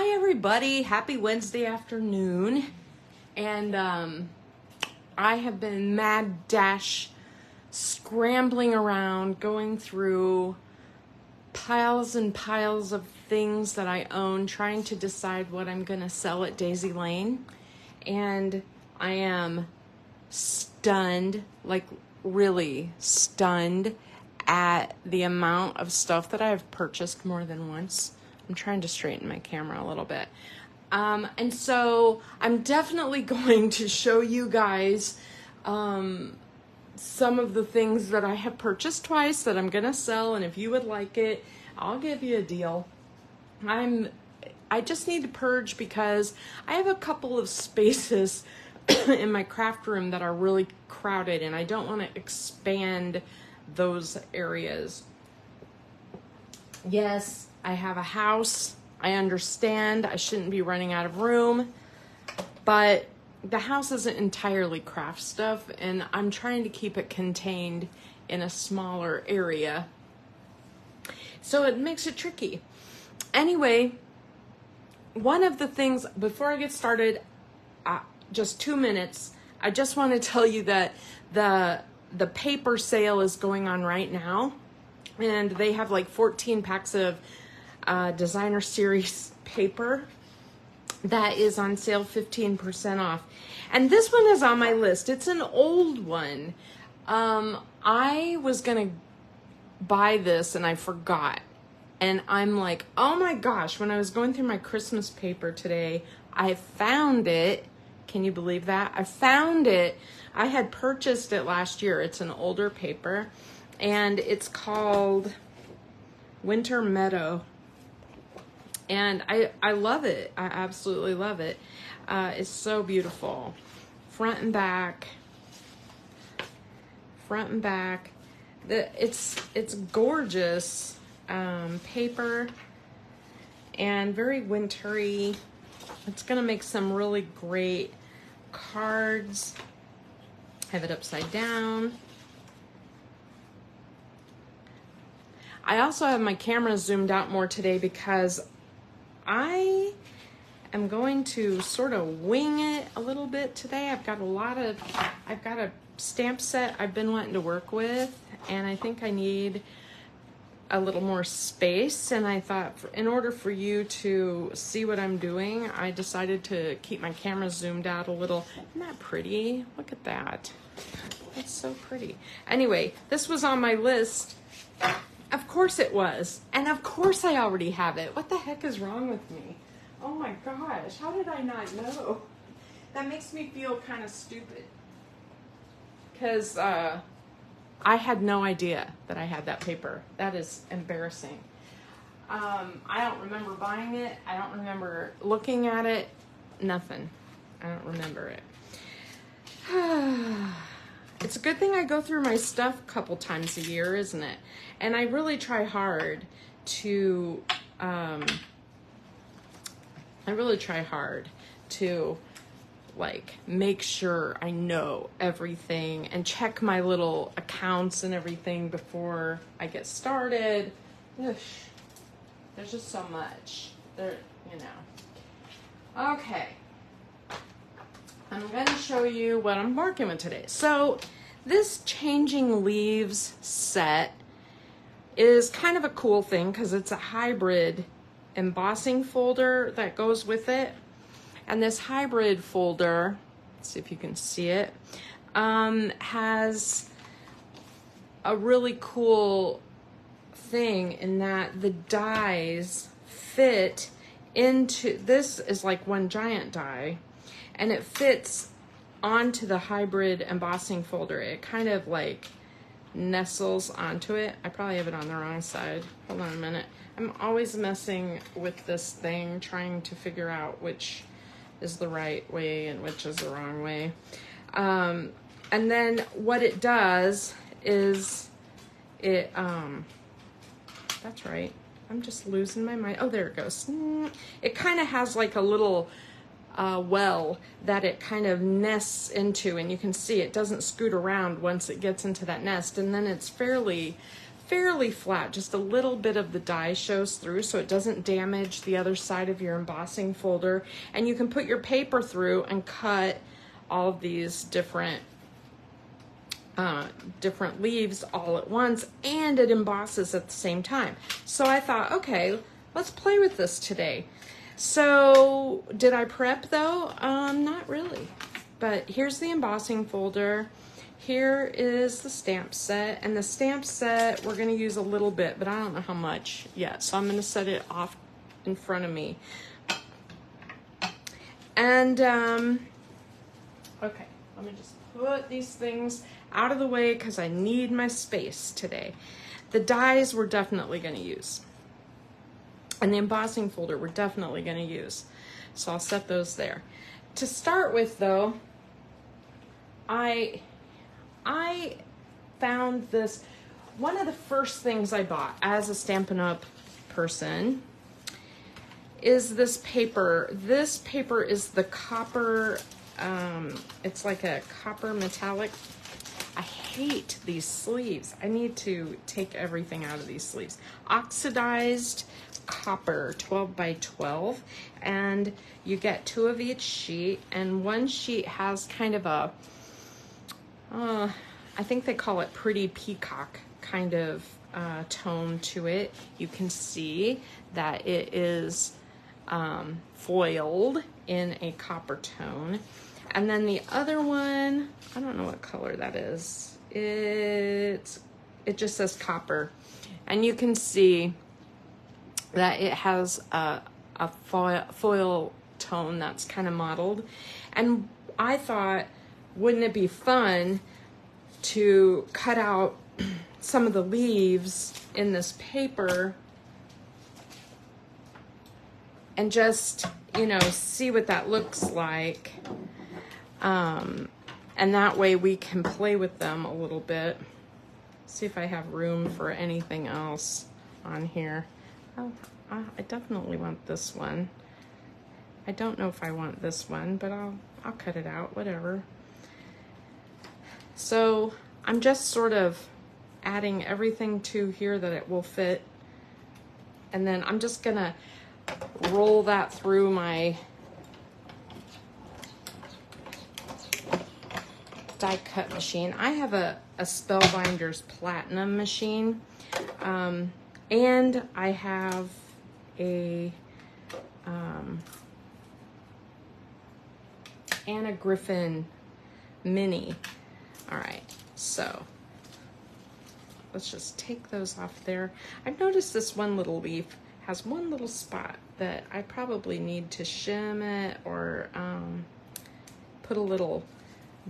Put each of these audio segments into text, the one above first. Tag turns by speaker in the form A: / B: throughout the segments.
A: Hi everybody, happy Wednesday afternoon. And I have been mad dash scrambling around, going through piles and piles of things that I own, trying to decide what I'm gonna sell at Daisy Lane. And I am stunned, like really stunned at the amount of stuff that I've purchased more than once. I'm trying to straighten my camera a little bit. And so I'm definitely going to show you guys some of the things that I have purchased twice that I'm gonna sell, and if you would like it, I'll give you a deal. I just need to purge because I have a couple of spaces in my craft room that are really crowded, and I don't want to expand those areas. Yes, I have a house. I understand I shouldn't be running out of room, but the house isn't entirely craft stuff, and I'm trying to keep it contained in a smaller area. So it makes it tricky. Anyway, one of the things, before I get started, just 2 minutes, I just want to tell you that the paper sale is going on right now, and they have like 14 packs of designer series paper that is on sale, 15% off. And this one is on my list. It's an old one. I was gonna buy this and I forgot. And I'm like, oh my gosh, when I was going through my Christmas paper today, I found it. Can you believe that? I found it. I had purchased it last year. It's an older paper, and it's called Winter Meadow. And I love it. I absolutely love it. It's so beautiful. Front and back. Front and back. It's gorgeous paper and very wintry. It's gonna make some really great cards. Have it upside down. I also have my camera zoomed out more today because I am going to sort of wing it a little bit today. I've got a stamp set I've been wanting to work with, and I think I need a little more space, and I thought in order for you to see what I'm doing, I decided to keep my camera zoomed out a little. Isn't that pretty? Look at that. That's so pretty. Anyway, this was on my list. Of course it was. And of course I already have it. What the heck is wrong with me? Oh my gosh, how did I not know? That makes me feel kind of stupid. Because I had no idea that I had that paper. That is embarrassing. I don't remember buying it. I don't remember looking at it. Nothing. I don't remember it. It's a good thing I go through my stuff a couple times a year, isn't it? And I really try hard to, like, make sure I know everything and check my little accounts and everything before I get started. Ugh. There's just so much there, you know. Okay. I'm going to show you what I'm working with today. So this Changing Leaves set is kind of a cool thing because it's a hybrid embossing folder that goes with it. And this hybrid folder, let's see if you can see it, has a really cool thing in that the dies fit into, this is like one giant die, and it fits onto the hybrid embossing folder. It kind of like nestles onto it. I probably have it on the wrong side. Hold on a minute. I'm always messing with this thing, trying to figure out which is the right way and which is the wrong way. And then what it does is it, that's right. I'm just losing my mind. Oh, there it goes. It kind of has like a little well that it kind of nests into, and you can see it doesn't scoot around once it gets into that nest, and then it's fairly fairly flat, just a little bit of the die shows through so it doesn't damage the other side of your embossing folder. And you can put your paper through and cut all of these different leaves all at once, and it embosses at the same time. So I thought, okay, let's play with this today. So did I prep though? Not really. But here's the embossing folder. Here is the stamp set, and the stamp set we're going to use a little bit, but I don't know how much yet. So I'm going to set it off in front of me. And okay, let me just put these things out of the way because I need my space today. The dies we're definitely going to use, and the embossing folder we're definitely going to use. So I'll set those there. To start with though, I found this, one of the first things I bought as a Stampin' Up person is this paper. This paper is the copper, it's like a copper metallic. I hate these sleeves. I need to take everything out of these sleeves. Oxidized copper, 12 by 12, and you get 2 of each sheet, and one sheet has kind of a, I think they call it pretty peacock kind of tone to it. You can see that it is foiled in a copper tone. And then the other one, I don't know what color that is. It just says copper. And you can see that it has a foil tone that's kind of mottled. And I thought, wouldn't it be fun to cut out some of the leaves in this paper and just, you know, see what that looks like. And that way we can play with them a little bit. See if I have room for anything else on here. Oh, I definitely want this one. I don't know if I want this one, but I'll cut it out, whatever. So I'm just sort of adding everything to here that it will fit. And then I'm just gonna roll that through my die cut machine. I have a Spellbinders Platinum machine, and I have a Anna Griffin Mini. All right, so let's just take those off there. I've noticed this one little leaf has one little spot that I probably need to shim it or put a little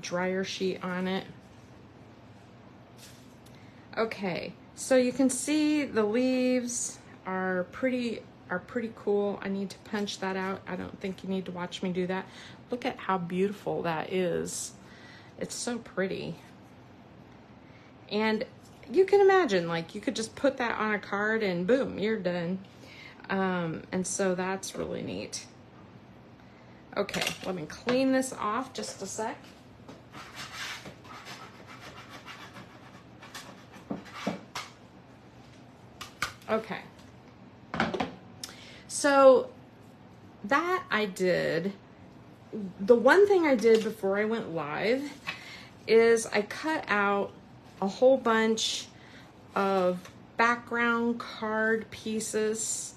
A: dryer sheet on it. Okay, so you can see the leaves are pretty cool. I need to punch that out. I don't think you need to watch me do that. Look at how beautiful that is. It's so pretty. And you can imagine, like, you could just put that on a card and boom, you're done. And so that's really neat. Okay, let me clean this off just a sec. Okay. So that I did. The one thing I did before I went live is I cut out a whole bunch of background card pieces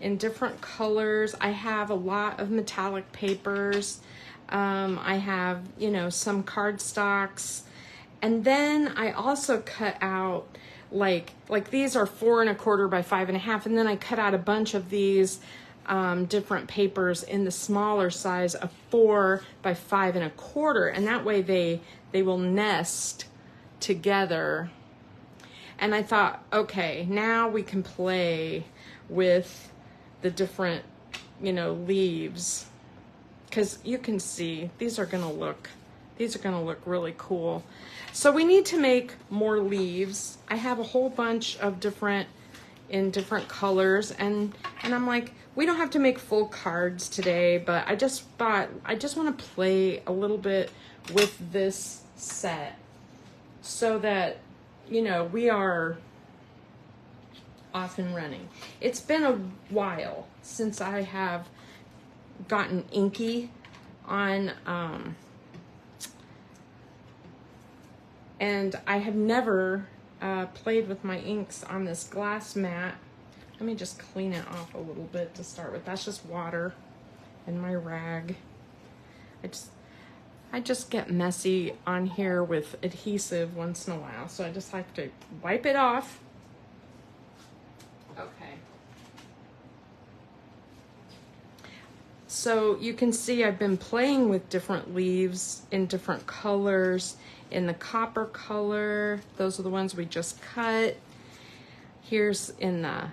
A: in different colors. I have a lot of metallic papers. I have, you know, some cardstocks. And then I also cut out like these are 4 1/4 by 5 1/2. And then I cut out a bunch of these different papers in the smaller size of 4 by 5 1/4. And that way they will nest together. And I thought, okay, now we can play with the different, you know, leaves, because you can see these are gonna look really cool. So we need to make more leaves. I have a whole bunch of different colors, and I'm like, we don't have to make full cards today, but I just thought I just want to play a little bit with this set so that, you know, we are off and running. It's been a while since I have gotten inky on, and I have never played with my inks on this glass mat. Let me just clean it off a little bit to start with. That's just water and my rag. I just get messy on here with adhesive once in a while, so I just have to wipe it off. Okay. So you can see I've been playing with different leaves in different colors. In the copper color, those are the ones we just cut. Here's in the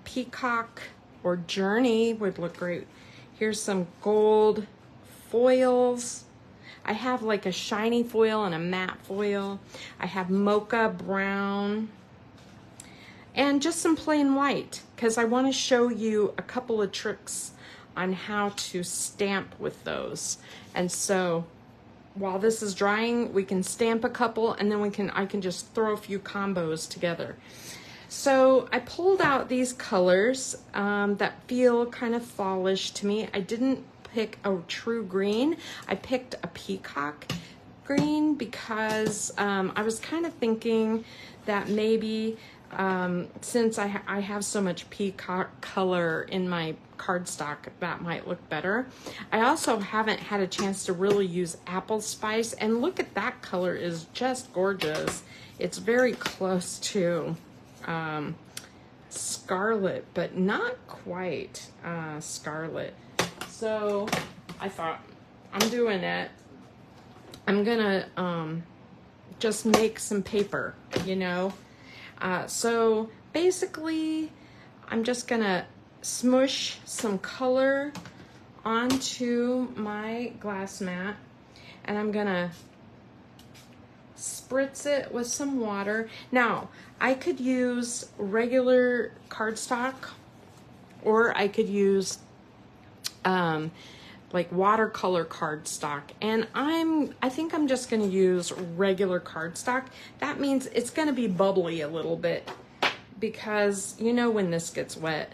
A: peacock or journey would look great. Here's some gold foils. I have like a shiny foil and a matte foil. I have mocha brown and just some plain white, because I want to show you a couple of tricks on how to stamp with those. And so while this is drying, we can stamp a couple, and then I can just throw a few combos together. So I pulled out these colors that feel kind of fallish to me. I didn't pick a true green. I picked a peacock green because I was kind of thinking that maybe since I have so much peacock color in my cardstock, that might look better. I also haven't had a chance to really use apple spice, and look at that color, is just gorgeous. It's very close to scarlet, but not quite scarlet. So I thought, I'm doing it. I'm gonna just make some paper, you know. So basically, I'm just gonna smush some color onto my glass mat, and I'm gonna spritz it with some water. Now, I could use regular cardstock, or I could use like watercolor cardstock, and I think I'm just going to use regular cardstock. That means it's going to be bubbly a little bit, because you know when this gets wet,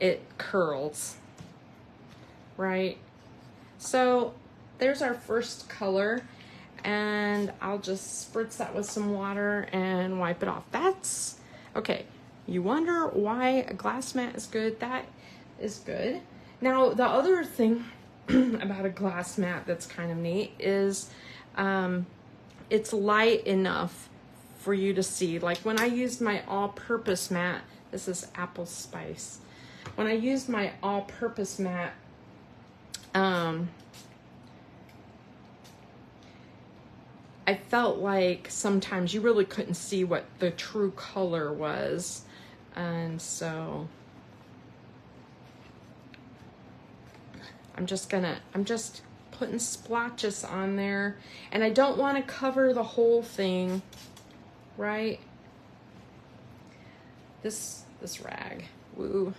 A: it curls, right? So there's our first color, and I'll just spritz that with some water and wipe it off. That's okay. You wonder why a glass mat is good? That is good. Now, the other thing about a glass mat that's kind of neat is it's light enough for you to see. Like when I used my all-purpose mat, this is apple spice. When I used my all-purpose mat, I felt like sometimes you really couldn't see what the true color was. And so I'm just putting splotches on there, and I don't want to cover the whole thing, right? This rag, woo.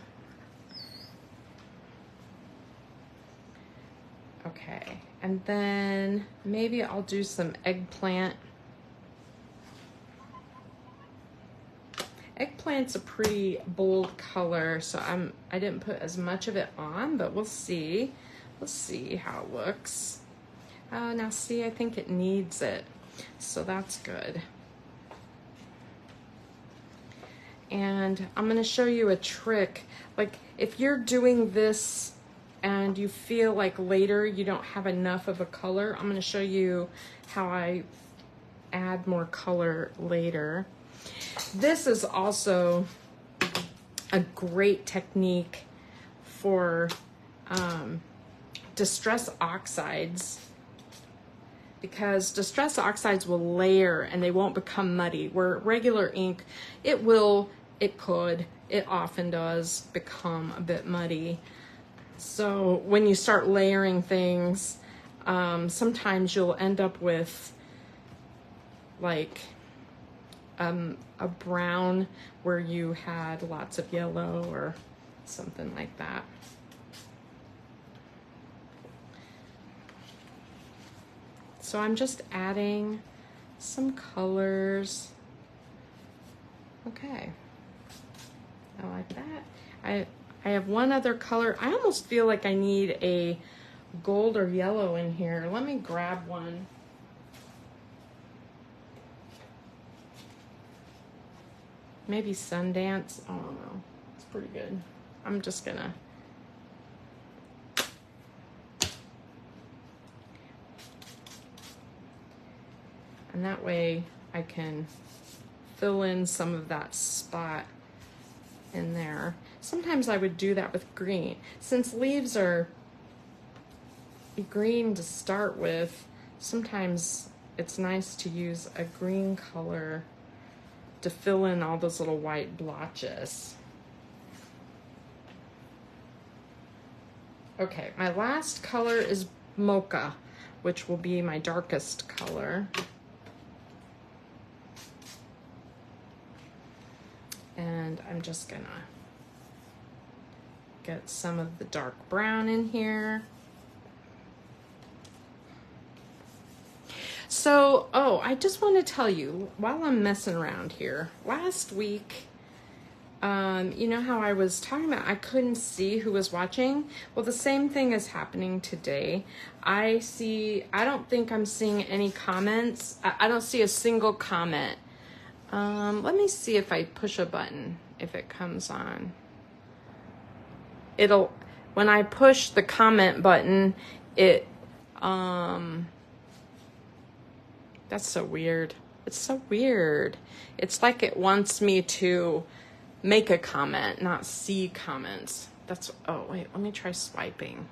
A: Okay, and then maybe I'll do some eggplant. Eggplant's a pretty bold color, so I didn't put as much of it on, but we'll see. We'll see how it looks. Now see, I think it needs it, so that's good. And I'm gonna show you a trick. Like if you're doing this and you feel like later you don't have enough of a color, I'm gonna show you how I add more color later. This is also a great technique for distress oxides, because distress oxides will layer and they won't become muddy, where regular ink, it often does become a bit muddy. So when you start layering things, sometimes you'll end up with like a brown where you had lots of yellow or something like that. So I'm just adding some colors. Okay, I like that. I have one other color. I almost feel like I need a gold or yellow in here. Let me grab one. Maybe Sundance. I don't know. It's pretty good. I'm just gonna. And that way I can fill in some of that spot in there. Sometimes I would do that with green. Since leaves are green to start with, sometimes it's nice to use a green color to fill in all those little white blotches. Okay, my last color is mocha, which will be my darkest color. And I'm just gonna get some of the dark brown in here. So, oh, I just want to tell you, while I'm messing around here, last week, you know how I was talking about I couldn't see who was watching? Well, the same thing is happening today. I don't think I'm seeing any comments. I don't see a single comment. Let me see if I push a button, if it comes on. When I push the comment button, that's so weird. It's so weird. It's like it wants me to make a comment, not see comments. Oh wait, let me try swiping.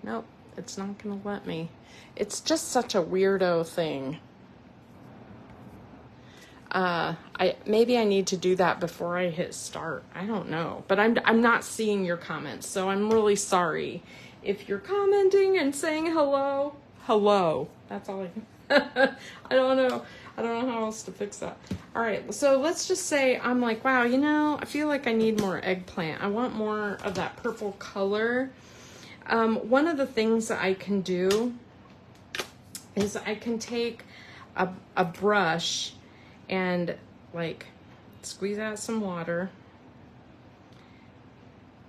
A: Nope, it's not gonna let me. It's just such a weirdo thing. Maybe I need to do that before I hit start. I don't know, but I'm not seeing your comments, so I'm really sorry. If you're commenting and saying hello, that's all I don't know how else to fix that. All right, so let's just say I'm like, wow, you know, I feel like I need more eggplant. I want more of that purple color. One of the things that I can do is I can take a brush and like squeeze out some water,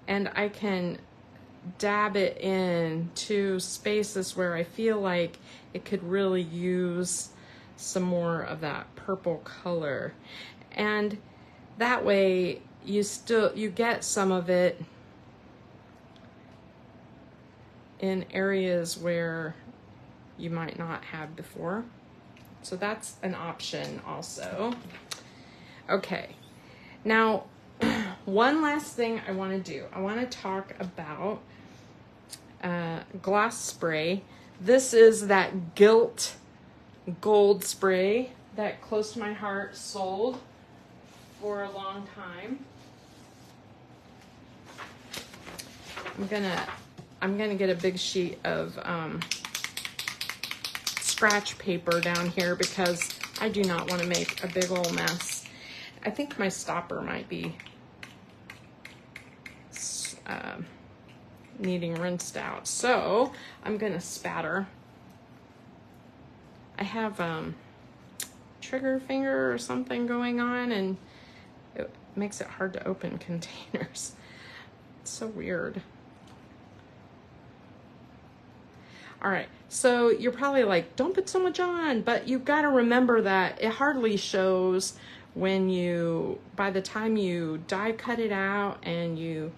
A: and I can dab it in to spaces where I feel like it could really use some more of that purple color. And that way you get some of it in areas where you might not have before. So that's an option also. Okay, now one last thing I want to do. I want to talk about gloss spray. This is that Gilt gold spray that Close to My Heart sold for a long time. I'm gonna get a big sheet of scratch paper down here because I do not want to make a big old mess. I think my stopper might be needing rinsed out. So I'm gonna spatter. I have trigger finger or something going on, and it makes it hard to open containers. It's so weird. All right, so you're probably like, don't put so much on, but you've got to remember that it hardly shows by the time you die cut it out and you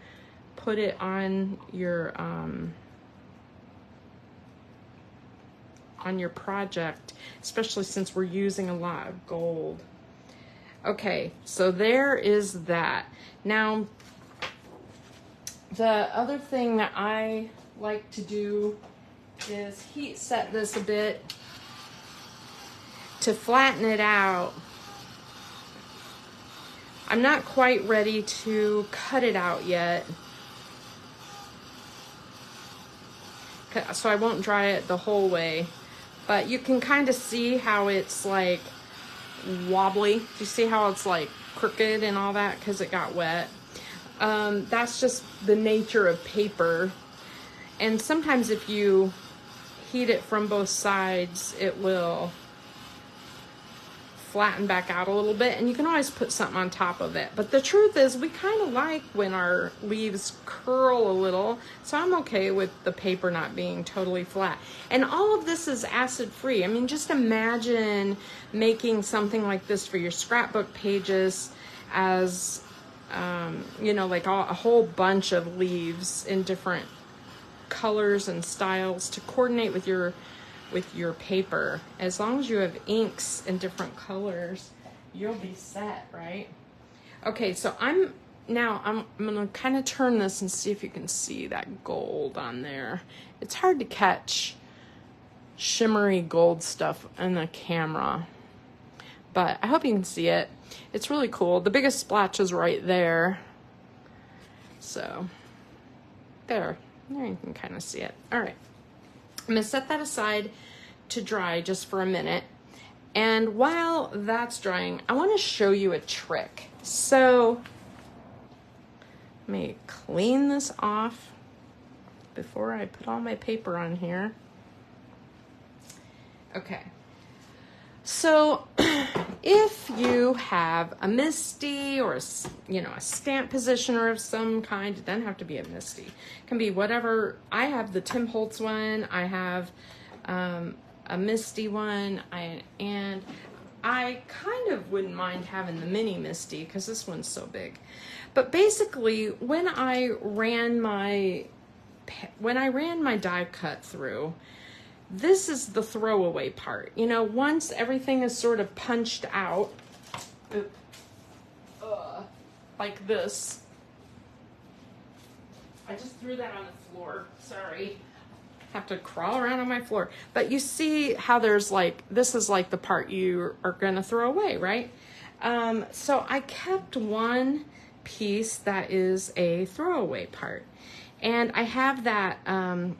A: put it on your project, especially since we're using a lot of gold. Okay, so there is that. Now, the other thing that I like to do is heat set this a bit to flatten it out. I'm not quite ready to cut it out yet, so I won't dry it the whole way, but you can kind of see how it's like wobbly. You see how it's like crooked and all that because it got wet. That's just the nature of paper. And sometimes if you heat it from both sides, it will flatten back out a little bit, and you can always put something on top of it. But the truth is, we kind of like when our leaves curl a little, so I'm okay with the paper not being totally flat. And all of this is acid free. I mean, just imagine making something like this for your scrapbook pages as you know, like a whole bunch of leaves in different colors and styles to coordinate with your paper. As long as you have inks in different colors, you'll be set, right? Okay, so I'm gonna kind of turn this and see if you can see that gold on there. It's hard to catch shimmery gold stuff in the camera, but I hope you can see it. It's really cool. The biggest splotch is right there. So there you can kind of see it. All right, I'm gonna set that aside to dry just for a minute. And while that's drying, I want to show you a trick. So let me clean this off before I put all my paper on here. Okay. So if you have a MISTI or a stamp positioner of some kind, it doesn't have to be a MISTI. It can be whatever. I have the Tim Holtz one. I have a MISTI one, and I kind of wouldn't mind having the mini MISTI because this one's so big. But basically, when I ran my die cut through, this is the throwaway part. You know, once everything is sort of punched out, like this. I just threw that on the floor, sorry. Have to crawl around on my floor. But you see how there's like, this is like the part you are gonna throw away, right? So I kept one piece that is a throwaway part. And I have that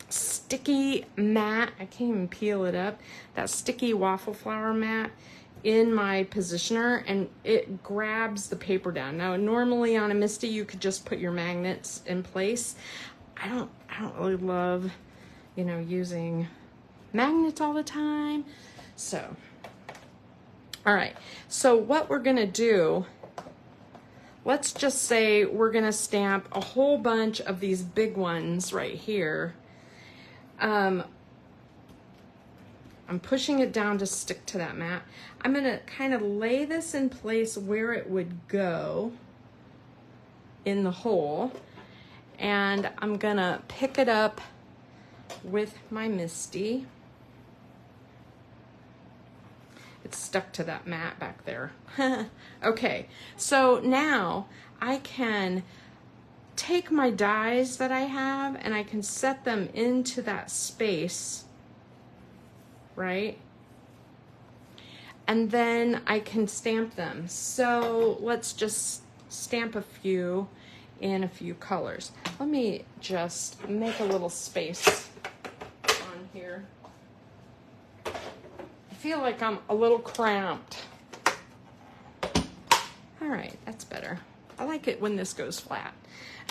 A: sticky mat, I can't even peel it up, that sticky waffle flower mat in my positioner, and it grabs the paper down. Now, normally on a MISTI, you could just put your magnets in place. I don't really love, you know, using magnets all the time. So, all right, so what we're gonna do, let's just say we're gonna stamp a whole bunch of these big ones right here. I'm pushing it down to stick to that mat. I'm gonna kind of lay this in place where it would go in the hole, and I'm gonna pick it up with my MISTI. It's stuck to that mat back there. Okay, so now I can take my dies that I have and I can set them into that space, right? And then I can stamp them. So let's just stamp a few in a few colors. Let me just make a little space on here. I feel like I'm a little cramped. All right, that's better. I like it when this goes flat.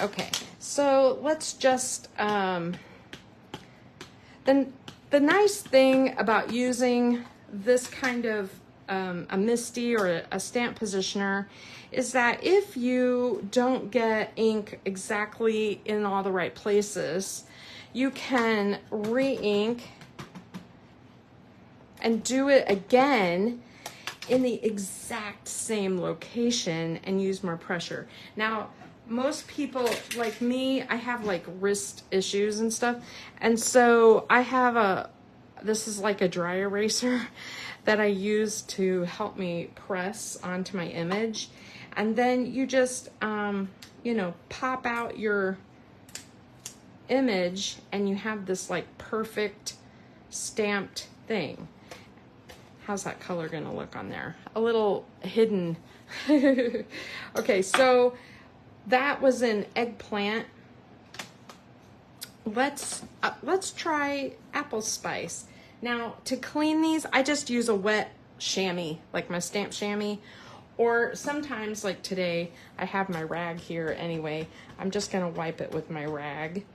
A: Okay, so let's just, then the nice thing about using this kind of a MISTI or a stamp positioner is that if you don't get ink exactly in all the right places, you can re-ink and do it again in the exact same location and use more pressure. Now, most people like me, I have like wrist issues and stuff. And so I have this is like a dry eraser that I use to help me press onto my image. And then you just, you know, pop out your image and you have this like perfect stamped thing. How's that color gonna look on there? A little hidden. Okay, so that was an eggplant. Let's try apple spice. Now, to clean these, I just use a wet chamois, like my stamp chamois, or sometimes, like today, I have my rag here anyway. I'm just gonna wipe it with my rag.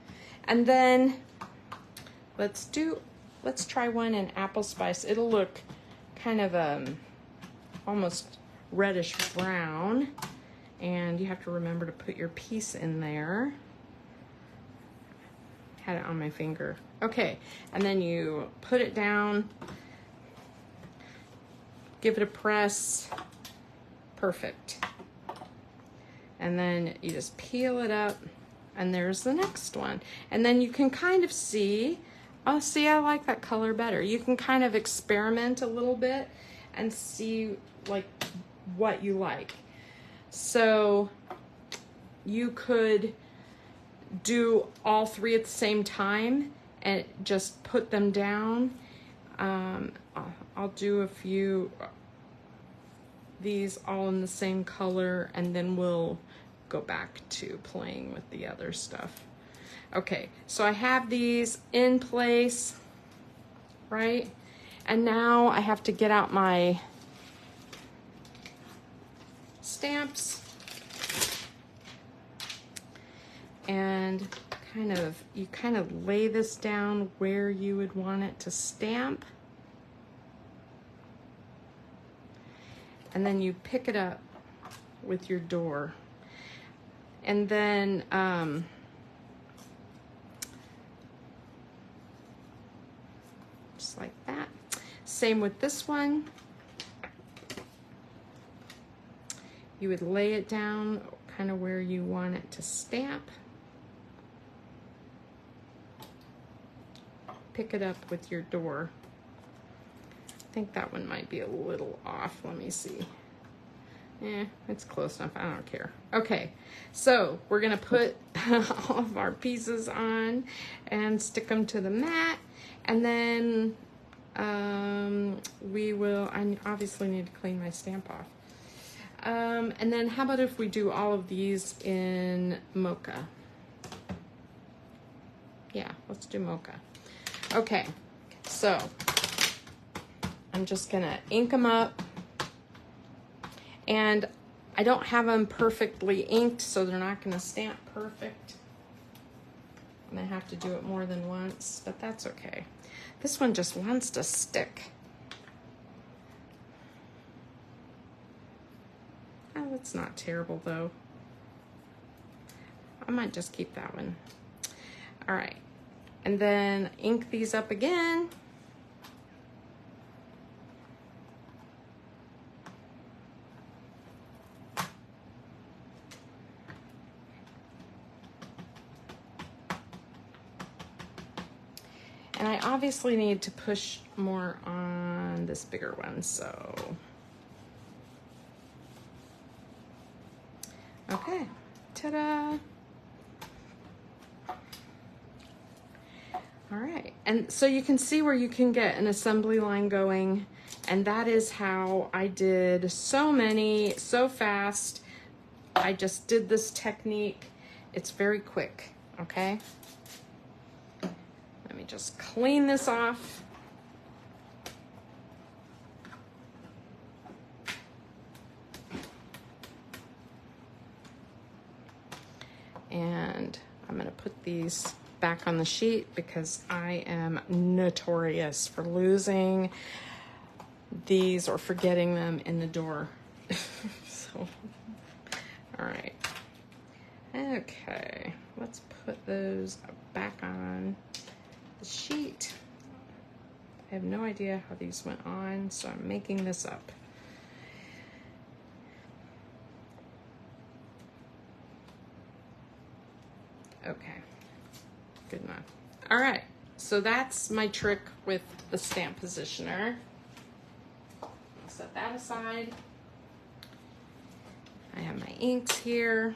A: And then let's do let's try one in apple spice. It'll look kind of almost reddish brown, and you have to remember to put your piece in there. Had it on my finger. Okay, and then you put it down, give it a press. Perfect. And then you just peel it up, and there's the next one. And then you can kind of see, oh, see, I like that color better. You can kind of experiment a little bit and see like what you like. So you could do all three at the same time and just put them down. I'll do a few these all in the same color, and then we'll go back to playing with the other stuff. Okay, so I have these in place, right? And now I have to get out my stamps and you kind of lay this down where you would want it to stamp. And then you pick it up with your door. And then just like that. Same with this one. You would lay it down kind of where you want it to stamp. Pick it up with your door. I think that one might be a little off. Let me see. It's close enough. I don't care. Okay, so we're gonna put all of our pieces on and stick them to the mat, and then I obviously need to clean my stamp off. And then how about if we do all of these in mocha? Yeah, let's do mocha. Okay, so I'm just gonna ink them up, and I don't have them perfectly inked, so they're not gonna stamp perfect. I'm gonna have to do it more than once, but that's okay. This one just wants to stick. Oh, that's not terrible though. I might just keep that one. All right, and then ink these up again. And I obviously need to push more on this bigger one, so. Okay, ta-da. All right, and so you can see where you can get an assembly line going, and that is how I did so many, so fast. I just did this technique. It's very quick, okay? Let me just clean this off. And I'm gonna put these back on the sheet because I am notorious for losing these or forgetting them in the door. So, all right. Okay, let's put those back on the sheet. I have no idea how these went on, so I'm making this up. Okay, good enough. All right, so that's my trick with the stamp positioner. I'll set that aside. I have my inks here.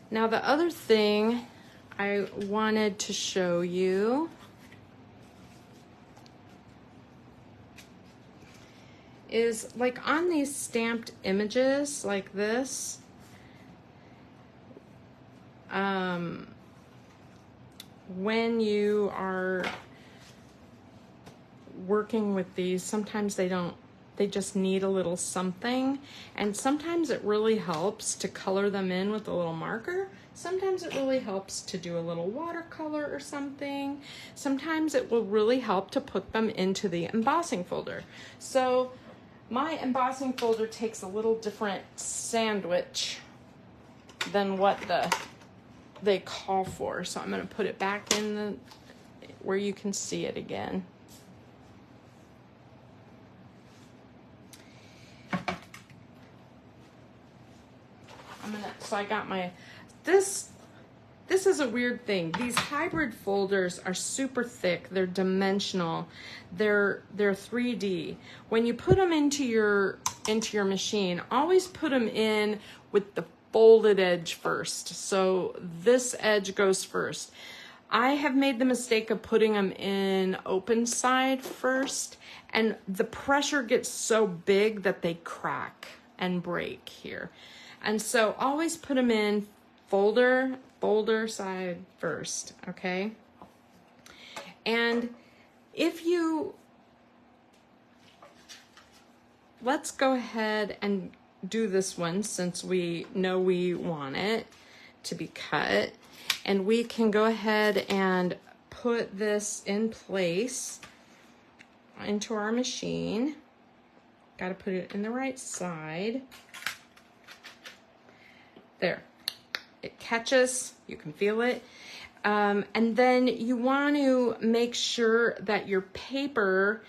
A: Now the other thing I wanted to show you is like on these stamped images like this, when you are working with these, sometimes they just need a little something, and sometimes it really helps to color them in with a little marker. Sometimes it really helps to do a little watercolor or something. Sometimes it will really help to put them into the embossing folder. So my embossing folder takes a little different sandwich than what they call for. So I'm going to put it back in where you can see it again. So I got my, this is a weird thing. These hybrid folders are super thick. They're dimensional. They're 3D. When you put them into your machine, always put them in with the folded edge first. So this edge goes first. I have made the mistake of putting them in open side first, and the pressure gets so big that they crack and break here. And so always put them in folder side first, okay? And let's go ahead and do this one since we know we want it to be cut. And we can go ahead and put this in place into our machine. Got to put it in the right side. There, it catches, you can feel it. And then you want to make sure that your paper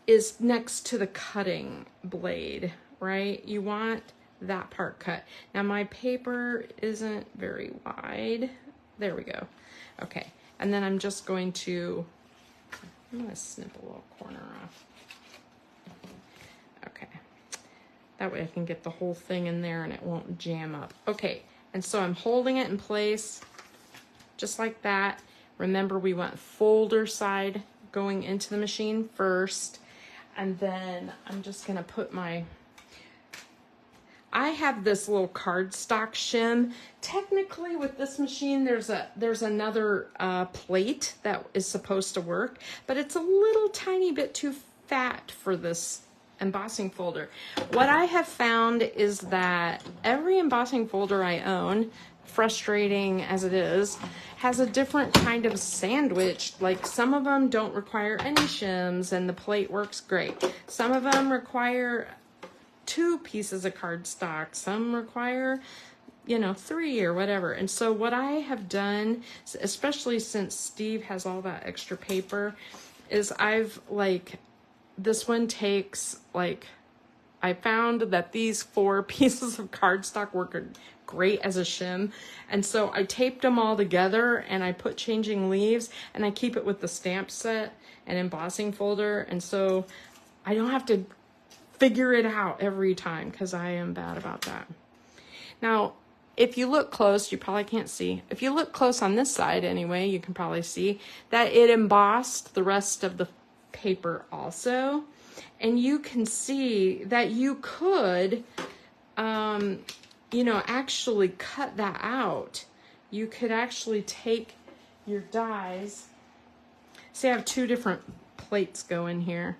A: is next to the cutting blade, right? You want that part cut. Now my paper isn't very wide. There we go. Okay, and then I'm just going to, I'm gonna snip a little corner off. Okay. That way I can get the whole thing in there and it won't jam up. Okay, and so I'm holding it in place just like that. Remember, we want folder side going into the machine first. And then I'm just gonna put I have this little cardstock shim. Technically with this machine, there's another plate that is supposed to work, but it's a little tiny bit too fat for this embossing folder. What I have found is that every embossing folder I own, frustrating as it is, has a different kind of sandwich. Like some of them don't require any shims and the plate works great. Some of them require 2 pieces of cardstock. Some require, 3 or whatever. And so what I have done, especially since Steve has all that extra paper, is this one takes, I found that these 4 pieces of cardstock work great as a shim. And so I taped them all together and I put changing leaves and I keep it with the stamp set and embossing folder. And so I don't have to figure it out every time because I am bad about that. Now, if you look close, you probably can't see. If you look close on this side anyway, you can probably see that it embossed the rest of the paper also. And you can see that you could, actually cut that out. You could actually take your dies. See, I have 2 different plates going here.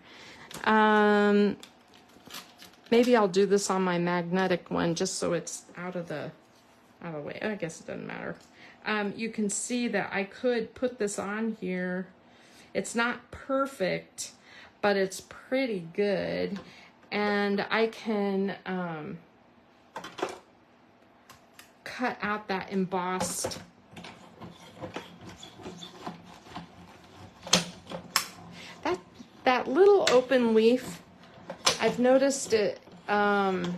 A: Maybe I'll do this on my magnetic one just so it's out of the way. I guess it doesn't matter. You can see that I could put this on here. It's not perfect, but it's pretty good. And I can cut out that embossed that little open leaf. I've noticed it, I'm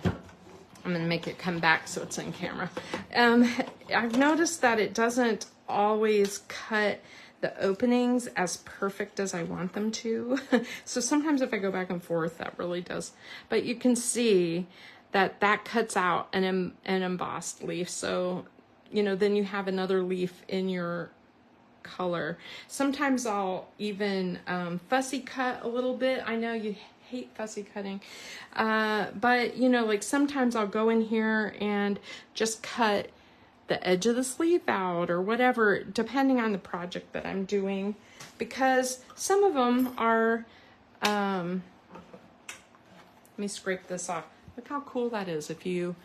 A: gonna make it come back so it's in camera. I've noticed that it doesn't always cut the openings as perfect as I want them to. So sometimes if I go back and forth, that really does. But you can see that that cuts out an embossed leaf. So, then you have another leaf in your color. Sometimes I'll even fussy cut a little bit. I know you hate fussy cutting, but sometimes I'll go in here and just cut the edge of the sleeve out or whatever, depending on the project that I'm doing, because some of them are, let me scrape this off. Look how cool that is if you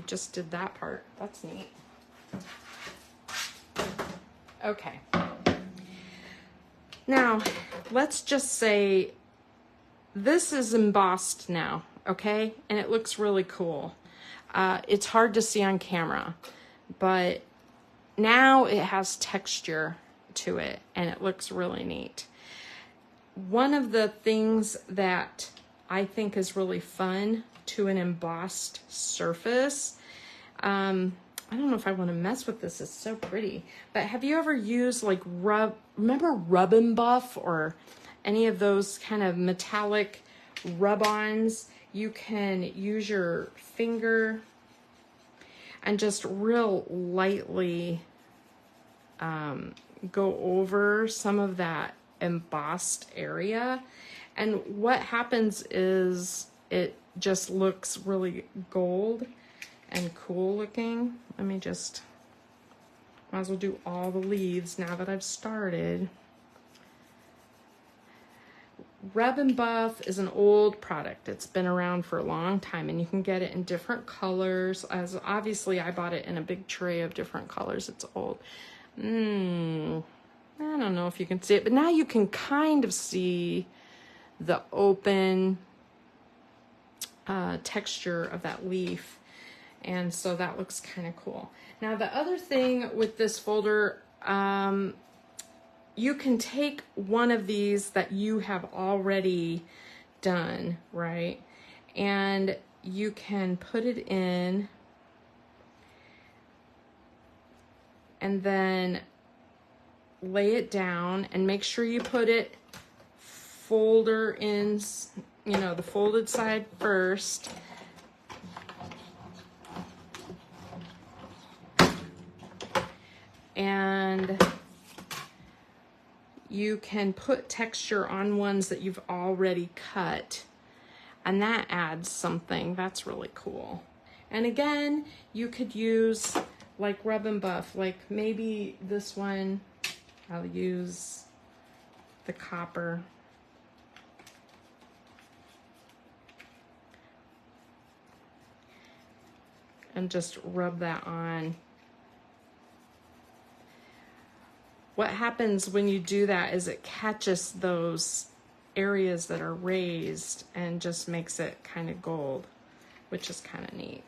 A: just did that part. That's neat. Okay. Now, let's just say this is embossed now, okay? And it looks really cool. It's hard to see on camera, but now it has texture to it and it looks really neat. One of the things that I think is really fun to an embossed surface, I don't know if I want to mess with this, it's so pretty, but have you ever used like remember Rub and Buff or any of those kind of metallic rub-ons? You can use your finger and just real lightly go over some of that embossed area. And what happens is it just looks really gold and cool looking. Let me just, might as well do all the leaves now that I've started. Rub and Buff is an old product. It's been around for a long time and you can get it in different colors. As obviously I bought it in a big tray of different colors. It's old. I don't know if you can see it, but now you can kind of see the open texture of that leaf. And so that looks kind of cool. Now the other thing with this folder, you can take one of these that you have already done, right? And you can put it in and then lay it down and make sure you put it folder in, you know, the folded side first. And you can put texture on ones that you've already cut, and that adds something that's really cool. And again, you could use like Rub and Buff, like maybe this one, I'll use the copper. And just rub that on. What happens when you do that is it catches those areas that are raised and just makes it kind of gold, which is kind of neat.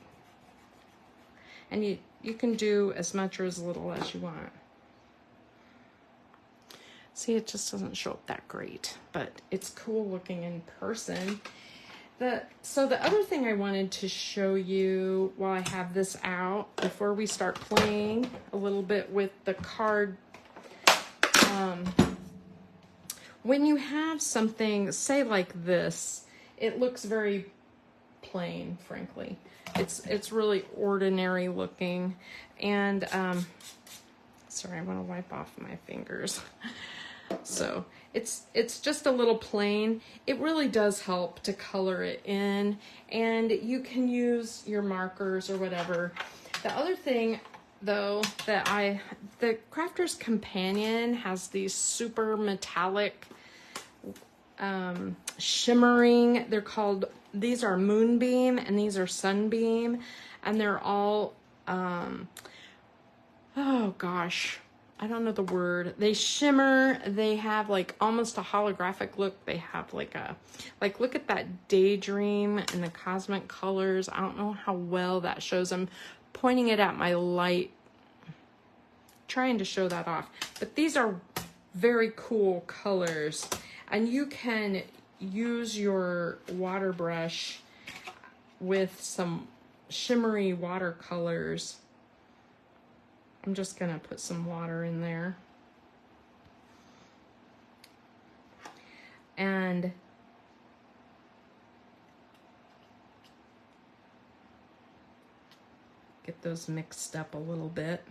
A: And you can do as much or as little as you want. See, it just doesn't show up that great, but it's cool looking in person. So the other thing I wanted to show you while I have this out, before we start playing a little bit with the card, when you have something, say like this, it looks very plain, frankly. It's really ordinary looking. And, sorry, I want to wipe off my fingers. So it's just a little plain. It really does help to color it in, and you can use your markers or whatever. The other thing though that the Crafter's Companion has these super metallic shimmering, these are Moonbeam and these are Sunbeam, and they're all oh gosh, I don't know the word. They shimmer. They have like almost a holographic look. They have like look at that Daydream and the cosmic colors. I don't know how well that shows. I'm pointing it at my light, trying to show that off. But these are very cool colors, and you can use your water brush with some shimmery watercolors. I'm just gonna put some water in there. And get those mixed up a little bit.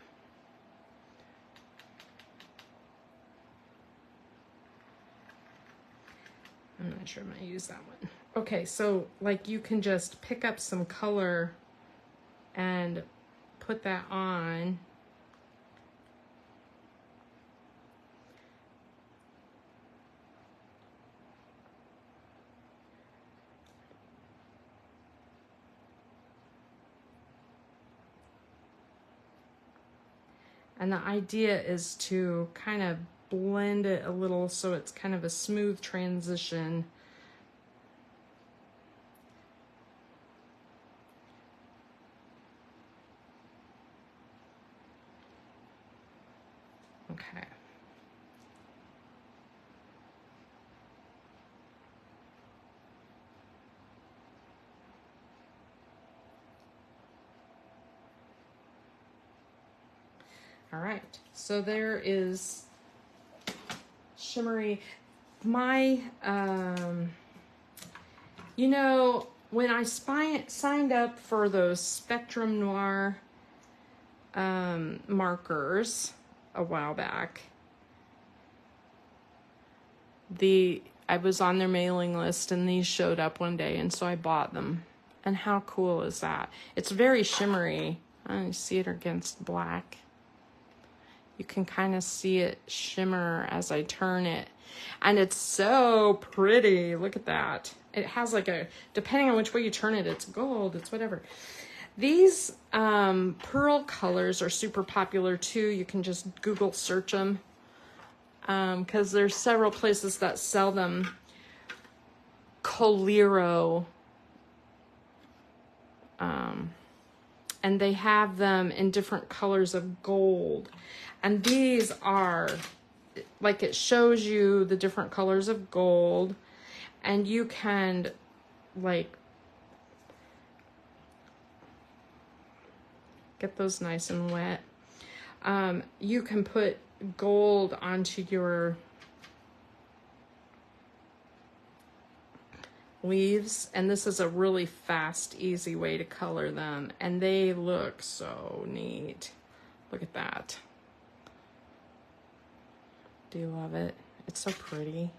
A: I'm not sure I'm gonna use that one. Okay, so like you can just pick up some color and put that on. And the idea is to kind of blend it a little so it's kind of a smooth transition. Okay. All right, so there is shimmery. My, you know, when I signed up for those Spectrum Noir markers a while back, I was on their mailing list and these showed up one day, and so I bought them. And how cool is that? It's very shimmery. I see it against black. You can kind of see it shimmer as I turn it. And it's so pretty. Look at that. It has like a, depending on which way you turn it, it's gold, it's whatever. These pearl colors are super popular too. You can just Google search them. Because there's several places that sell them. Coliro. And they have them in different colors of gold. And these are, like, it shows you the different colors of gold. And you can, like, get those nice and wet. You can put gold onto your leaves, and this is a really fast, easy way to color them, and they look so neat. Look at that. Do you love it? It's so pretty.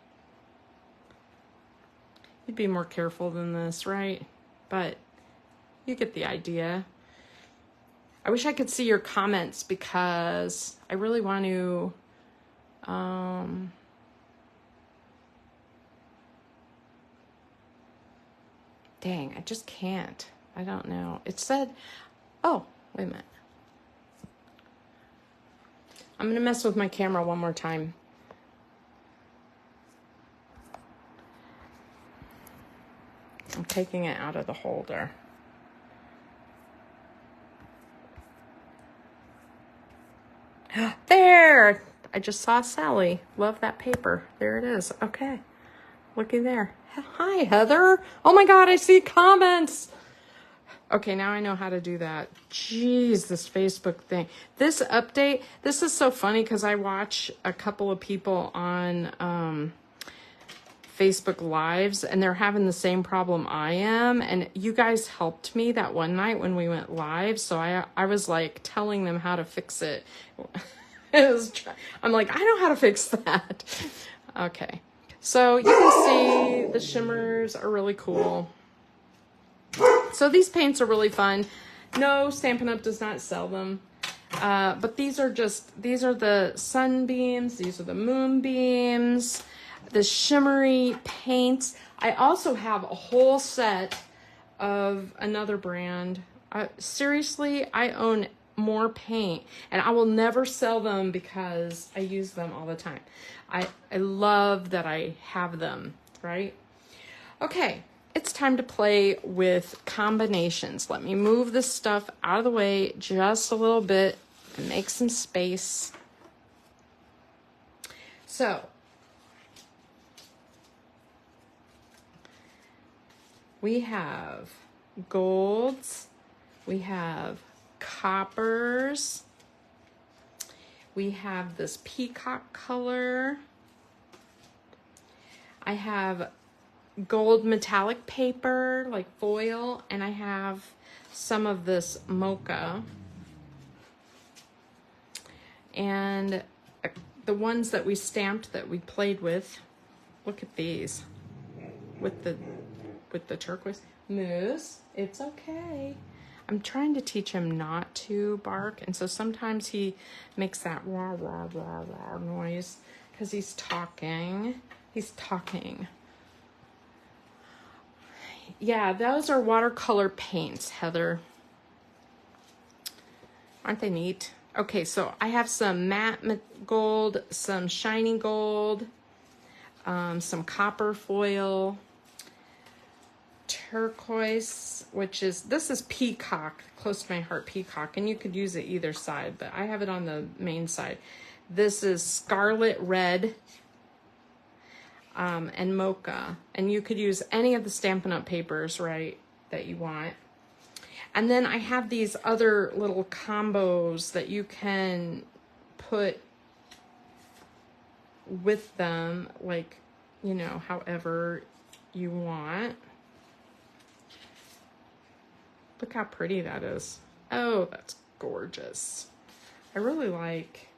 A: You'd be more careful than this, right? But you get the idea. I wish I could see your comments because I really want to dang, I just can't. I don't know. It said, oh, wait a minute. I'm gonna mess with my camera one more time. I'm taking it out of the holder. There! I just saw Sally. Love that paper. There it is. Okay. Looky there. Hi, Heather. Oh my God, I see comments. Okay, now I know how to do that. Jeez, this Facebook thing. This update, this is so funny because I watch a couple of people on Facebook Lives and they're having the same problem I am. And you guys helped me that one night when we went live. So I was like telling them how to fix it. I'm like, I know how to fix that. Okay. So you can see the shimmers are really cool. So these paints are really fun. No, Stampin' Up! Does not sell them. But these are the sunbeams. These are the moonbeams. The shimmery paints. I also have a whole set of another brand. Seriously, I own more paint and I will never sell them because I use them all the time. I love that I have them, right? Okay, it's time to play with combinations. Let me move this stuff out of the way just a little bit and make some space. So, we have golds, we have coppers, we have this peacock color, I have gold metallic paper like foil, and I have some of this mocha, and the ones that we stamped that we played with. Look at these with the turquoise. Moose, it's okay. I'm trying to teach him not to bark, and so sometimes he makes that rah, rah, rah, rah noise because he's talking. He's talking. Yeah, those are watercolor paints, Heather. Aren't they neat? Okay, so I have some matte gold, some shiny gold, some copper foil, turquoise, which is, this is peacock, close to my heart, peacock, and you could use it either side, but I have it on the main side. This is scarlet red, and mocha, and you could use any of the Stampin' Up papers, right, that you want. And then I have these other little combos that you can put with them, like, you know, however you want. Look how pretty that is. Oh, that's gorgeous. I really like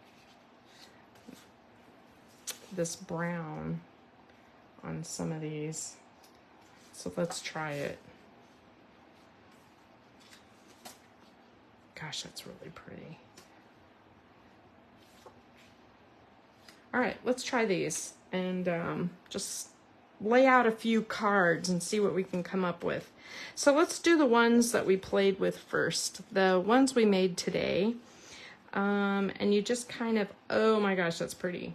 A: this brown on some of these. So let's try it. Gosh, that's really pretty. All right, let's try these and just lay out a few cards and see what we can come up with. So let's do the ones that we played with first, the ones we made today. And you just kind of, oh my gosh, that's pretty.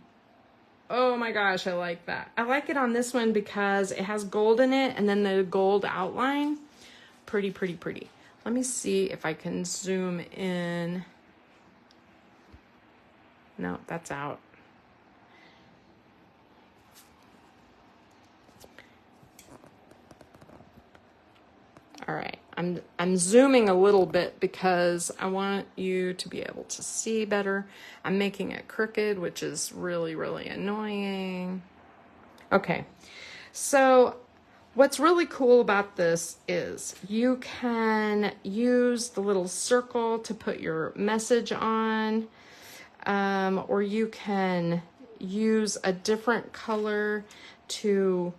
A: Oh my gosh, I like that. I like it on this one because it has gold in it and then the gold outline. Pretty, pretty, pretty. Let me see if I can zoom in. No, that's out. All right, I'm zooming a little bit because I want you to be able to see better. I'm making it crooked, which is really, really annoying. Okay, so what's really cool about this is you can use the little circle to put your message on, or you can use a different color to,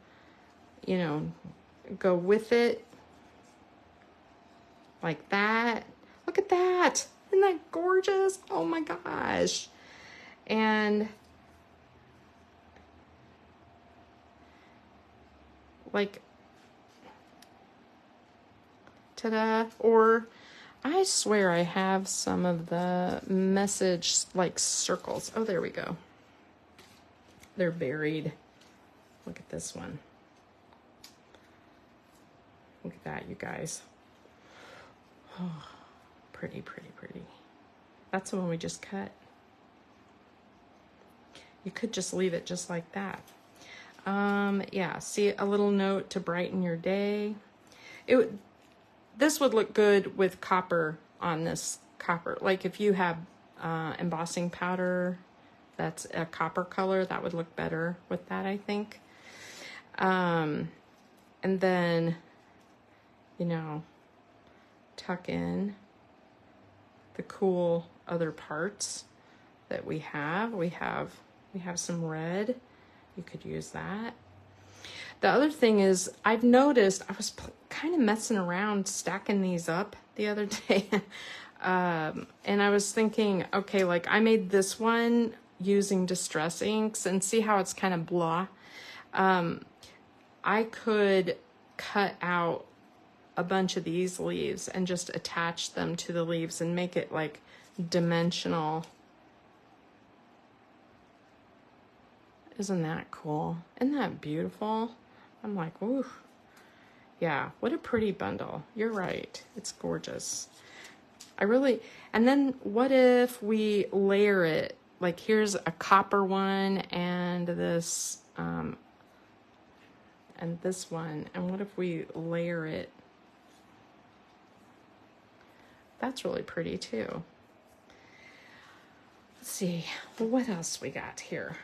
A: you know, go with it. Like that. Look at that. Isn't that gorgeous? Oh my gosh. And like, ta-da. Or I swear I have some of the message like circles. Oh, there we go. They're buried. Look at this one. Look at that, you guys. Oh, pretty, pretty, pretty. That's the one we just cut. You could just leave it just like that. Yeah, see, a little note to brighten your day. This would look good with copper on this copper. Like if you have embossing powder that's a copper color, that would look better with that, I think. And then, you know, tuck in the cool other parts that we have. We have some red. You could use that. The other thing is, I've noticed I was kind of messing around stacking these up the other day. And I was thinking, okay, like I made this one using distress inks and see how it's kind of blah. I could cut out a bunch of these leaves and just attach them to the leaves and make it like dimensional. Isn't that cool? Isn't that beautiful? I'm like, woo. Yeah, what a pretty bundle. You're right. It's gorgeous. And then what if we layer it? Like here's a copper one and this one. And what if we layer it? That's really pretty too. Let's see, what else we got here?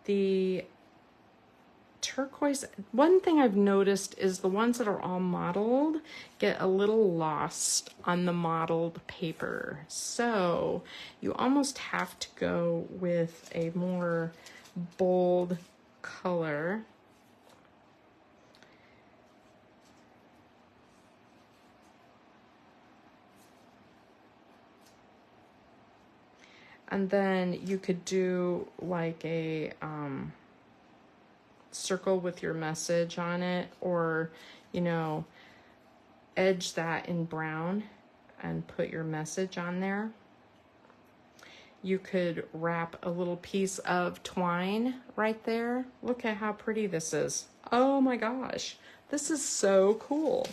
A: The turquoise, one thing I've noticed is the ones that are all mottled get a little lost on the mottled paper. So you almost have to go with a more bold color. And then you could do like a circle with your message on it, or, you know, edge that in brown and put your message on there. You could wrap a little piece of twine right there. Look at how pretty this is. Oh my gosh, this is so cool.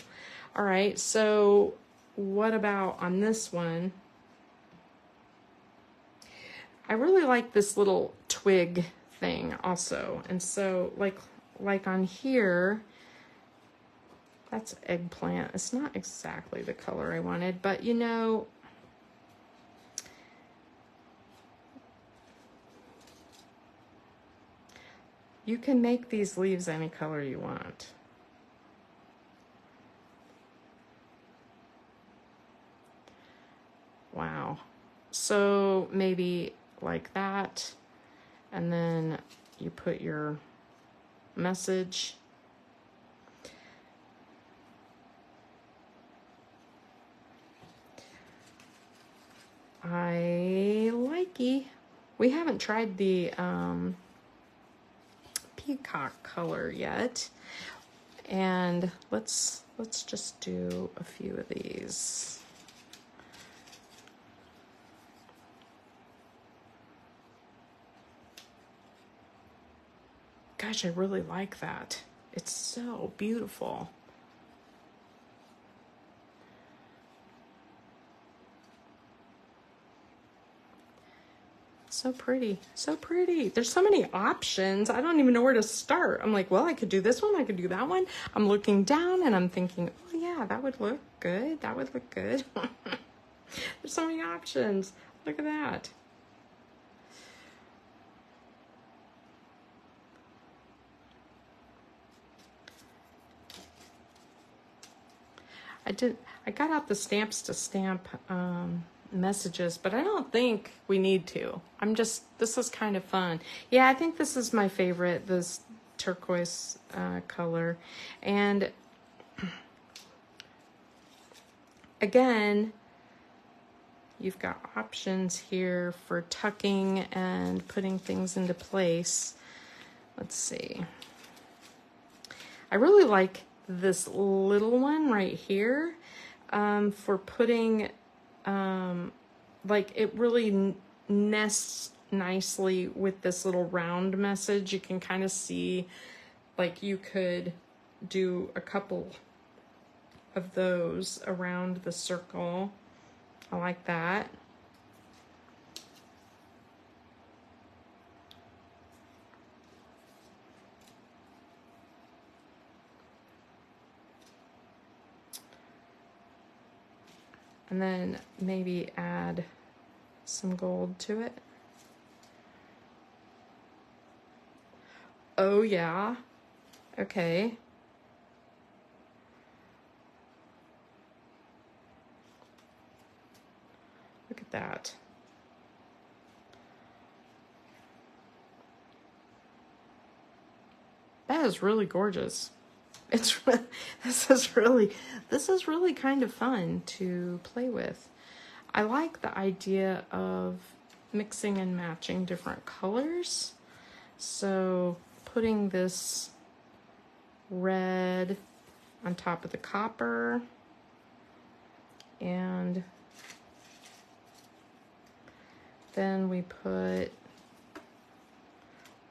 A: All right, so what about on this one? I really like this little twig thing also. And so like on here, that's eggplant. It's not exactly the color I wanted, but you know, you can make these leaves any color you want. Wow. So maybe like that, and then you put your message. I likey. We haven't tried the peacock color yet, and let's just do a few of these. Gosh, I really like that. It's so beautiful. So pretty, so pretty. There's so many options. I don't even know where to start. I'm like, well, I could do this one, I could do that one. I'm looking down and I'm thinking, oh yeah, that would look good. That would look good. There's so many options. Look at that. I got out the stamps to stamp messages, but I don't think we need to. This is kind of fun. Yeah, I think this is my favorite, this turquoise color. And again, you've got options here for tucking and putting things into place. Let's see. I really like this little one right here for putting, like it really nests nicely with this little round message. You can kind of see, like you could do a couple of those around the circle. I like that. And then maybe add some gold to it. Oh yeah, okay. Look at that. That is really gorgeous. This is really kind of fun to play with. I like the idea of mixing and matching different colors. So putting this red on top of the copper, and then we put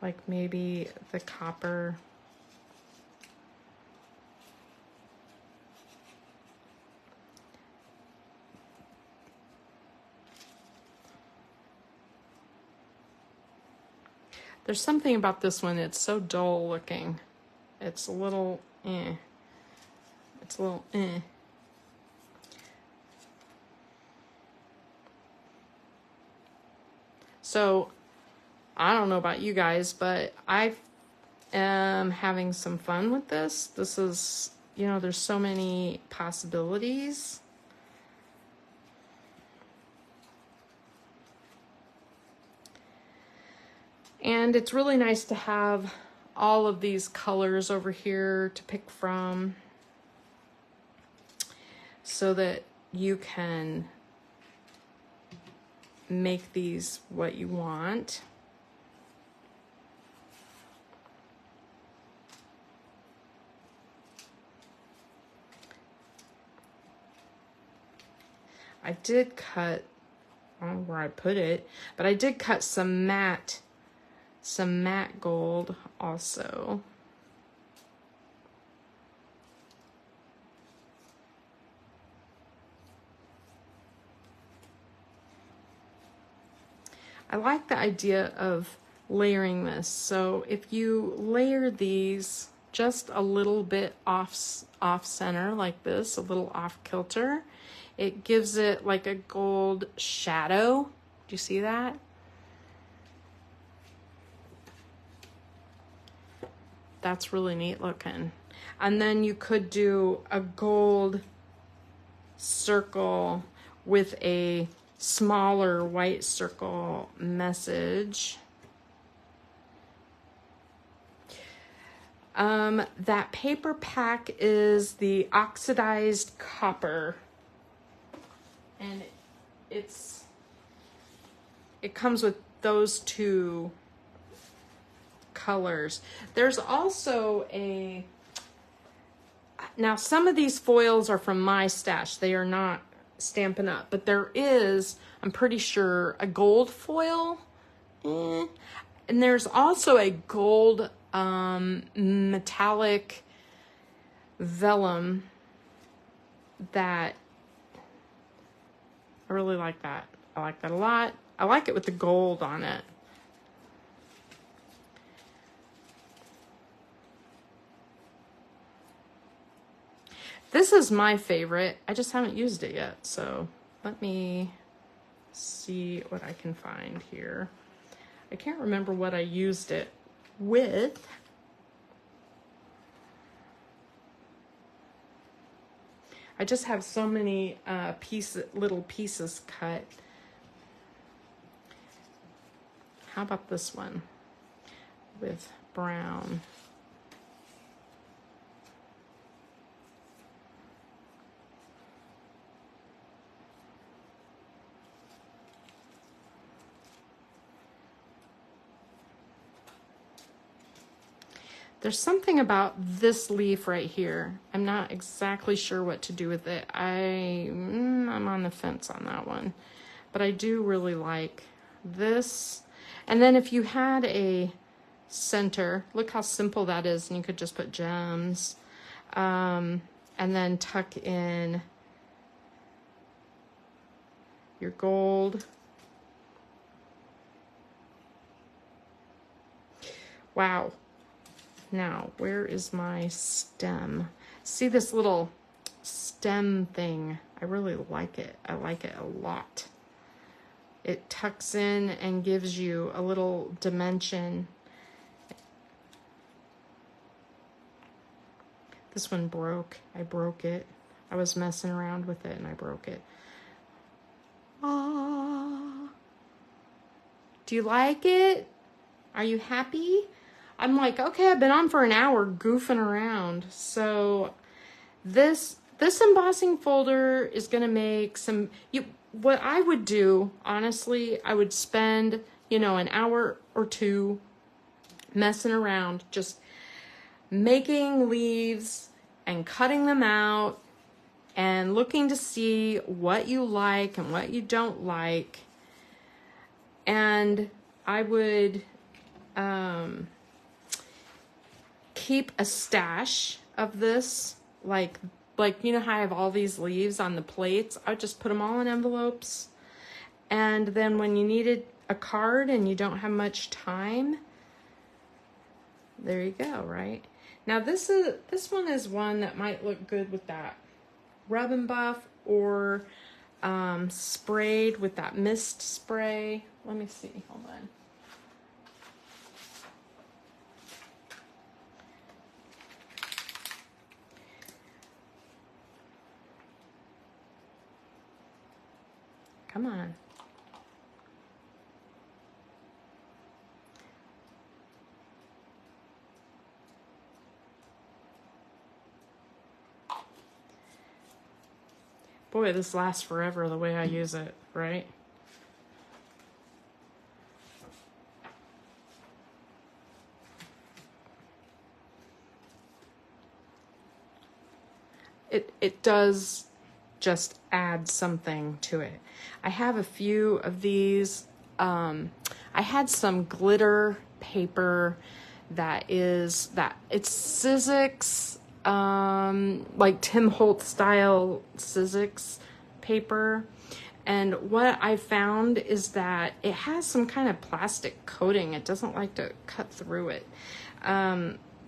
A: like maybe the copper There's something about this one, it's so dull looking. It's a little eh. It's a little eh. So, I don't know about you guys, but I am having some fun with this. This is, you know, there's so many possibilities. And it's really nice to have all of these colors over here to pick from so that you can make these what you want. I did cut, I don't know where I put it, but I did cut some matte gold also. I like the idea of layering this. So if you layer these just a little bit off center like this, a little off kilter, it gives it like a gold shadow. Do you see that? That's really neat looking. And then you could do a gold circle with a smaller white circle message. That paper pack is the oxidized copper, and it comes with those two colors. There's also now some of these foils are from my stash. They are not Stampin' Up, but there is, I'm pretty sure, a gold foil. And there's also a gold metallic vellum that I really like that. I like that a lot. I like it with the gold on it. This is my favorite. I just haven't used it yet, so let me see what I can find here. I can't remember what I used it with. I just have so many little pieces cut. How about this one with brown? There's something about this leaf right here. I'm not exactly sure what to do with it. I'm on the fence on that one, but I do really like this. And then if you had a center, look how simple that is, and you could just put gems, and then tuck in your gold. Wow. Now, where is my stem? See this little stem thing? I really like it. I like it a lot. It tucks in and gives you a little dimension. This one broke. I broke it. I was messing around with it and I broke it. Ah. Do you like it? Are you happy? I'm like, okay, I've been on for an hour goofing around. So this embossing folder is gonna make some, what I would do, honestly, I would spend, an hour or two messing around, just making leaves and cutting them out and looking to see what you like and what you don't like. And I would, keep a stash of this, like you know how I have all these leaves on the plates. I would just put them all in envelopes, and then when you needed a card and you don't have much time, there you go. Right now, this one is one that might look good with that rub and buff, or sprayed with that mist spray. Let me see. Hold on. Come on. Boy, this lasts forever the way I use it, right? It does just add something to it. I have a few of these. I had some glitter paper that it's Sizzix, like Tim Holtz style Sizzix paper. And what I found is that it has some kind of plastic coating. It doesn't like to cut through it.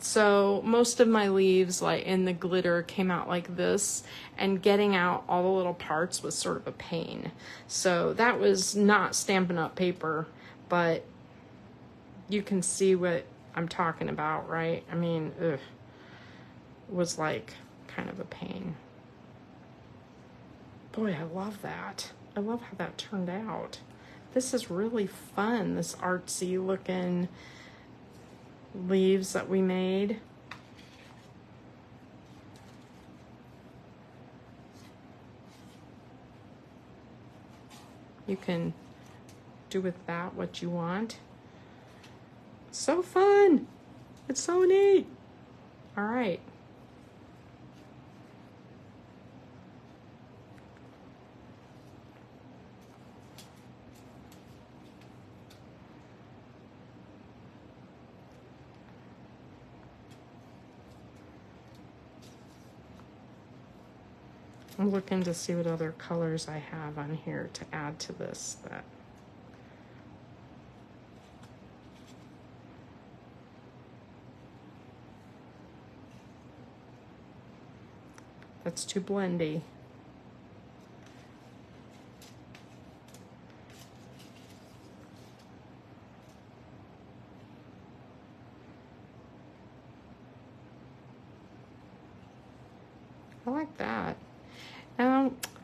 A: So most of my leaves, like in the glitter, came out like this, and getting out all the little parts was sort of a pain. So that was not Stampin' Up paper, but you can see what I'm talking about, right? I mean, ugh, it was like kind of a pain. Boy, I love that. I love how that turned out. This is really fun, this artsy looking leaves that we made. You can do with that what you want. So fun. It's so neat. All right. I'm looking to see what other colors I have on here to add to this. That's too blendy. I like that.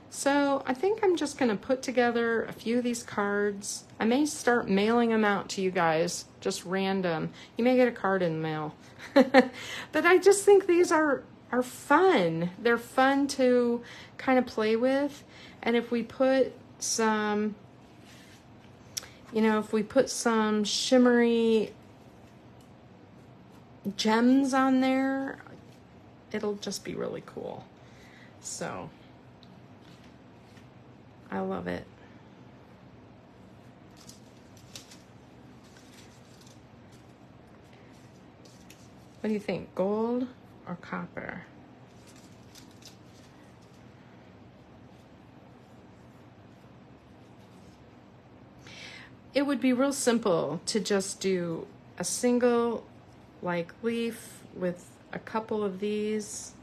A: So I think I'm just going to put together a few of these cards. I may start mailing them out to you guys, just random. You may get a card in the mail. But I just think these are fun. They're fun to kind of play with. And if we put some, if we put some shimmery gems on there, it'll just be really cool. So I love it. What do you think, gold or copper? It would be real simple to just do a single like leaf with a couple of these.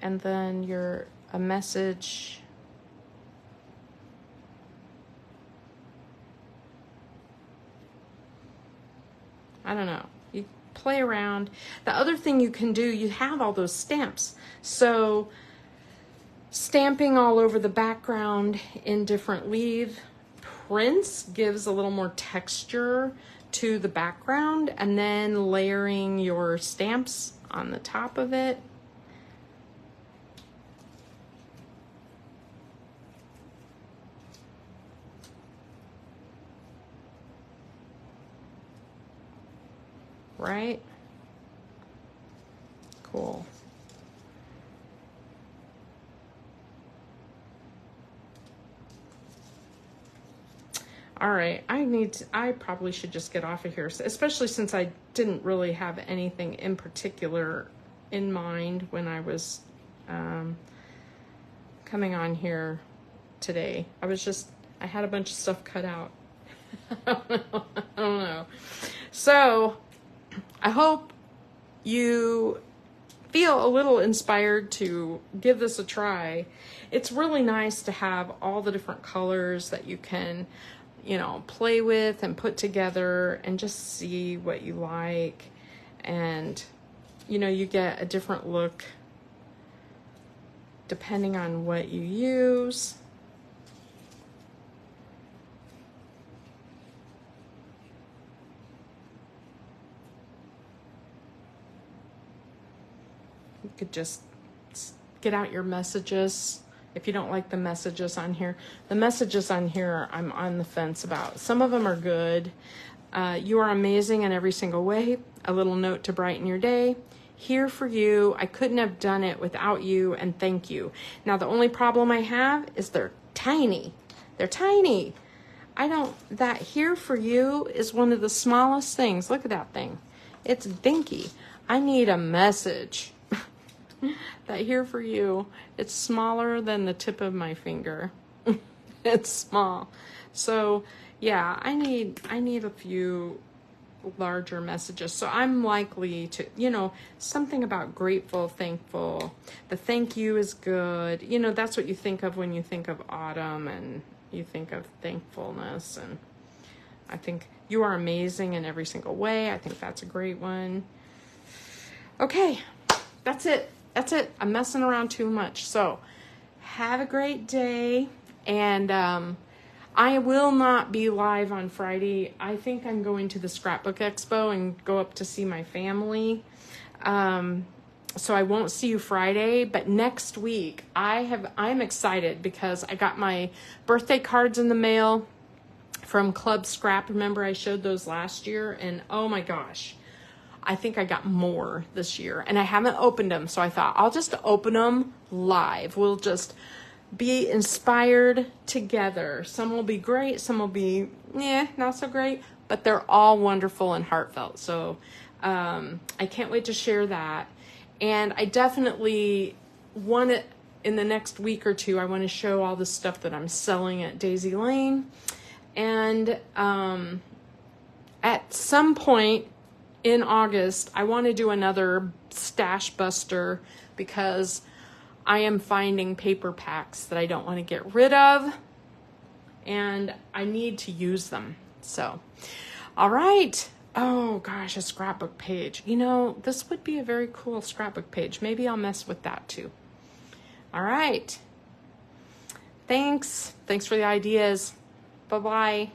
A: And then a message. I don't know. You play around. The other thing you can do, you have all those stamps. So stamping all over the background in different leaf prints gives a little more texture to the background, and then layering your stamps on the top of it. Right? Cool. All right, I probably should just get off of here, especially since I didn't really have anything in particular in mind when I was coming on here today. I had a bunch of stuff cut out. I don't know. So I hope you feel a little inspired to give this a try. It's really nice to have all the different colors that you can, play with and put together and just see what you like. And, you get a different look depending on what you use. You could just get out your messages. If you don't like the messages on here, I'm on the fence about. Some of them are good. You are amazing in every single way. A little note to brighten your day. here for you. I couldn't have done it without you, and thank you. Now, the only problem I have is they're tiny. They're tiny. That here for you is one of the smallest things. Look at that thing. It's dinky. I need a message. That here for you, it's smaller than the tip of my finger. It's small. So yeah, I need a few larger messages. So I'm likely to, something about grateful, thankful. The thank you is good. That's what you think of when you think of autumn, and you think of thankfulness. And I think you are amazing in every single way. I think that's a great one. Okay, that's it. I'm messing around too much. So have a great day. And I will not be live on Friday. I think I'm going to the Scrapbook Expo and go up to see my family. So I won't see you Friday, but next week I'm excited because I got my birthday cards in the mail from Club Scrap. Remember I showed those last year, and oh my gosh, I think I got more this year, and I haven't opened them. So I thought I'll just open them live. We'll just be inspired together. Some will be great, some will be not so great, but they're all wonderful and heartfelt. So I can't wait to share that. And I definitely want it in the next week or two. I want to show all the stuff that I'm selling at Daisy Lane. And at some point in August, I want to do another stash buster because I am finding paper packs that I don't want to get rid of, and I need to use them. So, all right. Oh gosh, a scrapbook page. This would be a very cool scrapbook page. Maybe I'll mess with that too. All right. Thanks for the ideas. Bye-bye.